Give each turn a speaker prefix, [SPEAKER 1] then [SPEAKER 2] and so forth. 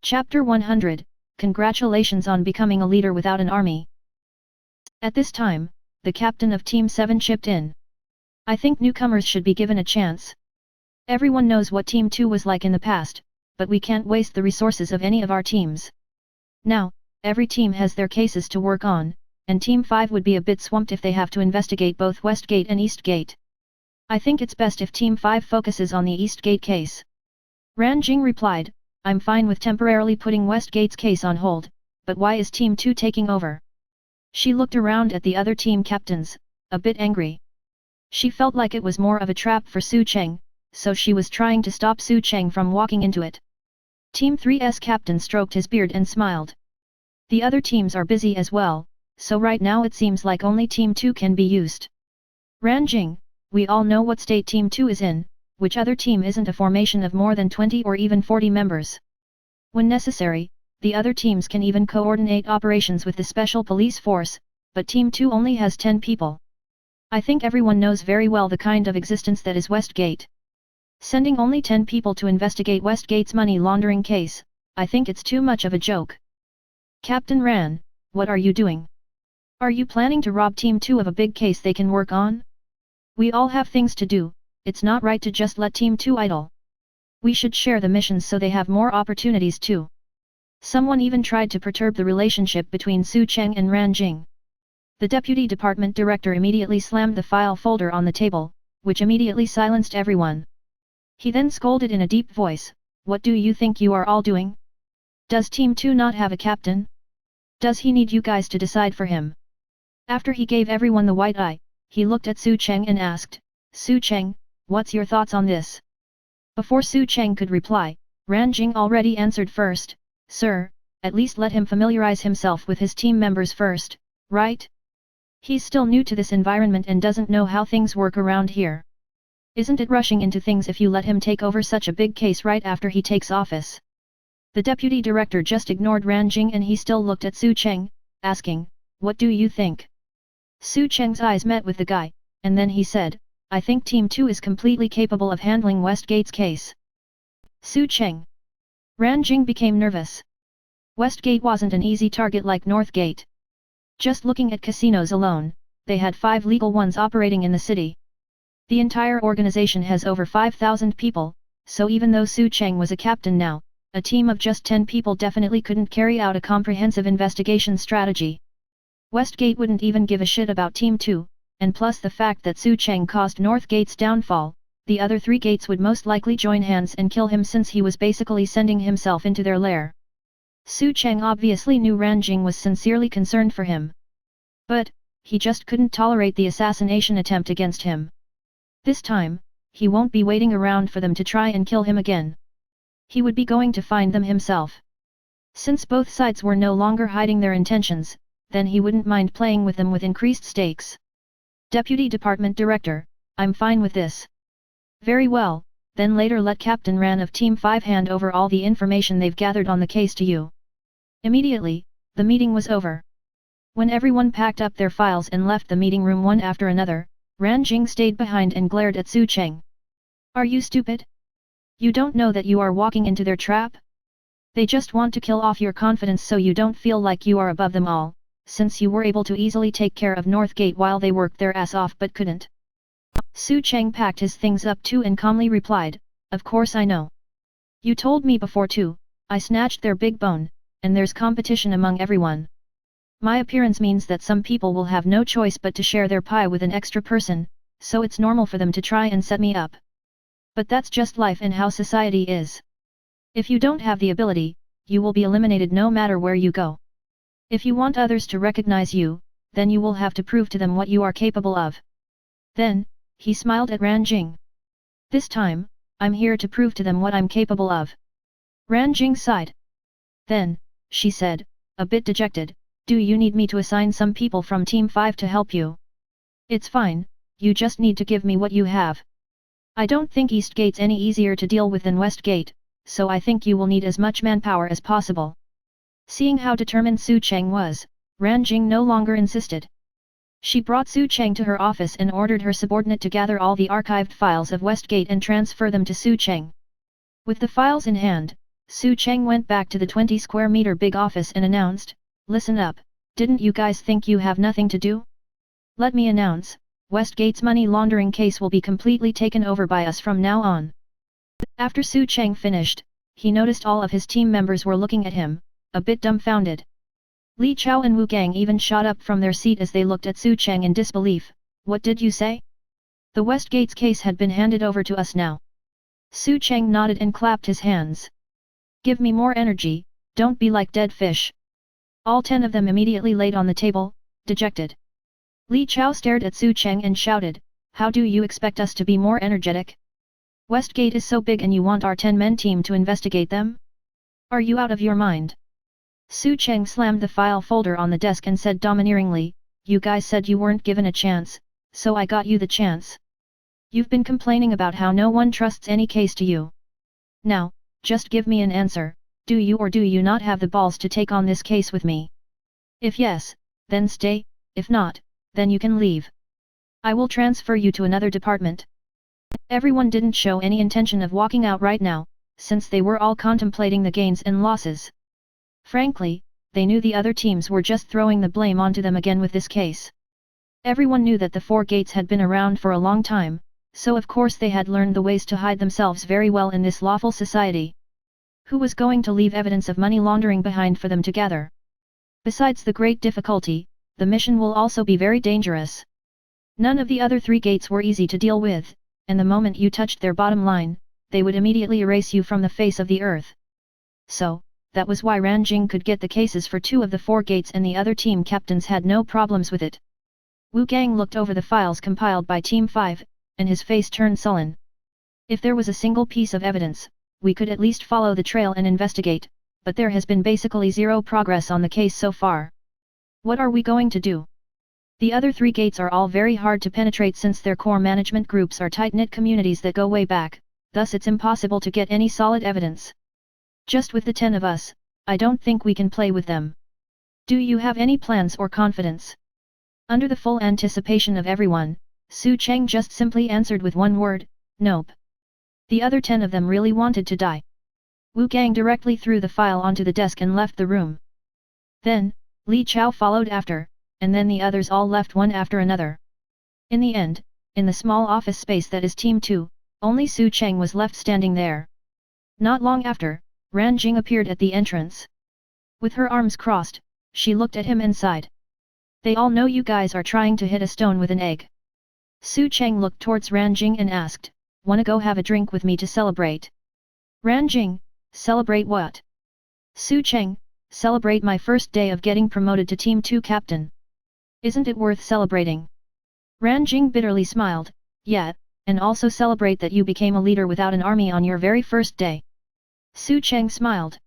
[SPEAKER 1] Chapter 100, Congratulations on becoming a leader without an army. At this time, the captain of Team 7 chipped in. I think newcomers should be given a chance. Everyone knows what Team 2 was like in the past, but we can't waste the resources of any of our teams. Now, every team has their cases to work on, and Team 5 would be a bit swamped if they have to investigate both West Gate and East Gate. I think it's best if Team 5 focuses on the East Gate case. Ran Jing replied, I'm fine with temporarily putting West Gate's case on hold, but why is Team 2 taking over? She looked around at the other team captains, a bit angry. She felt like it was more of a trap for Su Cheng, so she was trying to stop Su Cheng from walking into it. Team 3's captain stroked his beard and smiled. The other teams are busy as well, so right now it seems like only Team 2 can be used. Ran Jing, we all know what state Team 2 is in. Which other team isn't a formation of more than 20 or even 40 members? When necessary, the other teams can even coordinate operations with the special police force, but Team 2 only has 10 people. I think everyone knows very well the kind of existence that is West Gate. Sending only 10 people to investigate West Gate's money laundering case, I think it's too much of a joke. Captain Ran, what are you doing? Are you planning to rob Team 2 of a big case they can work on? We all have things to do. It's not right to just let Team 2 idle. We should share the missions so they have more opportunities too. Someone even tried to perturb the relationship between Su Cheng and Ran Jing. The deputy department director immediately slammed the file folder on the table, which immediately silenced everyone. He then scolded in a deep voice, what do you think you are all doing? Does Team 2 not have a captain? Does he need you guys to decide for him? After he gave everyone the white eye, he looked at Su Cheng and asked, Su Cheng, what's your thoughts on this? Before Su Cheng could reply, Ran Jing already answered first, Sir, at least let him familiarize himself with his team members first, right? He's still new to this environment and doesn't know how things work around here. Isn't it rushing into things if you let him take over such a big case right after he takes office? The deputy director just ignored Ran Jing and he still looked at Su Cheng, asking, what do you think? Su Cheng's eyes met with the guy, and then he said, I think Team 2 is completely capable of handling West Gate's case. Su Cheng. Ran Jing became nervous. West Gate wasn't an easy target like North Gate. Just looking at casinos alone, they had 5 legal ones operating in the city. The entire organization has over 5,000 people, so even though Su Cheng was a captain now, a team of just 10 people definitely couldn't carry out a comprehensive investigation strategy. West Gate wouldn't even give a shit about Team 2. And plus the fact that Su Cheng caused North Gate's downfall, the other 3 gates would most likely join hands and kill him since he was basically sending himself into their lair. Su Cheng obviously knew Ran Jing was sincerely concerned for him. But, he just couldn't tolerate the assassination attempt against him. This time, he won't be waiting around for them to try and kill him again. He would be going to find them himself. Since both sides were no longer hiding their intentions, then he wouldn't mind playing with them with increased stakes. Deputy Department Director, I'm fine with this. Very well, then later let Captain Ran of Team 5 hand over all the information they've gathered on the case to you. Immediately, the meeting was over. When everyone packed up their files and left the meeting room one after another, Ran Jing stayed behind and glared at Su Cheng. Are you stupid? You don't know that you are walking into their trap? They just want to kill off your confidence so you don't feel like you are above them all. Since you were able to easily take care of North Gate while they worked their ass off but couldn't. Su Cheng packed his things up too and calmly replied, of course I know. You told me before too, I snatched their big bone, and there's competition among everyone. My appearance means that some people will have no choice but to share their pie with an extra person, so it's normal for them to try and set me up. But that's just life and how society is. If you don't have the ability, you will be eliminated no matter where you go. If you want others to recognize you, then you will have to prove to them what you are capable of. Then, he smiled at Ran Jing. This time, I'm here to prove to them what I'm capable of. Ran Jing sighed. Then, she said, a bit dejected, do you need me to assign some people from Team 5 to help you? It's fine, you just need to give me what you have. I don't think East Gate's any easier to deal with than West Gate, so I think you will need as much manpower as possible. Seeing how determined Su Cheng was, Ran Jing no longer insisted. She brought Su Cheng to her office and ordered her subordinate to gather all the archived files of West Gate and transfer them to Su Cheng. With the files in hand, Su Cheng went back to the 20 square meter big office and announced, "Listen up, didn't you guys think you have nothing to do? Let me announce, Westgate's money laundering case will be completely taken over by us from now on." After Su Cheng finished, he noticed all of his team members were looking at him, a bit dumbfounded. Li Chao and Wu Gang even shot up from their seat as they looked at Su Cheng in disbelief. "What did you say? The Westgate's case had been handed over to us now." Su Cheng nodded and clapped his hands. "Give me more energy, don't be like dead fish." All 10 of them immediately laid on the table, dejected. Li Chao stared at Su Cheng and shouted, "How do you expect us to be more energetic? Westgate is so big and you want our 10-men team to investigate them? Are you out of your mind?" Su Cheng slammed the file folder on the desk and said domineeringly, "You guys said you weren't given a chance, so I got you the chance. You've been complaining about how no one trusts any case to you. Now, just give me an answer, do you or do you not have the balls to take on this case with me? If yes, then stay, if not, then you can leave. I will transfer you to another department." Everyone didn't show any intention of walking out right now, since they were all contemplating the gains and losses. Frankly, they knew the other teams were just throwing the blame onto them again with this case. Everyone knew that the four gates had been around for a long time, so of course they had learned the ways to hide themselves very well in this lawful society. Who was going to leave evidence of money laundering behind for them to gather? Besides the great difficulty, the mission will also be very dangerous. None of the other 3 gates were easy to deal with, and the moment you touched their bottom line, they would immediately erase you from the face of the earth. So, that was why Ranjing could get the cases for 2 of the 4 gates and the other team captains had no problems with it. Wu Gang looked over the files compiled by Team 5, and his face turned sullen. "If there was a single piece of evidence, we could at least follow the trail and investigate, but there has been basically zero progress on the case so far. What are we going to do? The other 3 gates are all very hard to penetrate since their core management groups are tight-knit communities that go way back, thus it's impossible to get any solid evidence. Just with the 10 of us, I don't think we can play with them. Do you have any plans or confidence?" Under the full anticipation of everyone, Su Cheng just simply answered with one word, "Nope." The other 10 of them really wanted to die. Wu Gang directly threw the file onto the desk and left the room. Then, Li Chao followed after, and then the others all left one after another. In the end, in the small office space that is Team 2, only Su Cheng was left standing there. Not long after, Ranjing appeared at the entrance. With her arms crossed, she looked at him and sighed. "They all know you guys are trying to hit a stone with an egg." Su Cheng looked towards Ranjing and asked, "Wanna go have a drink with me to celebrate?" Ranjing, "Celebrate what?" Su Cheng, "Celebrate my first day of getting promoted to Team 2 captain. Isn't it worth celebrating?" Ranjing bitterly smiled, "Yeah, and also celebrate that you became a leader without an army on your very first day." Su Cheng smiled.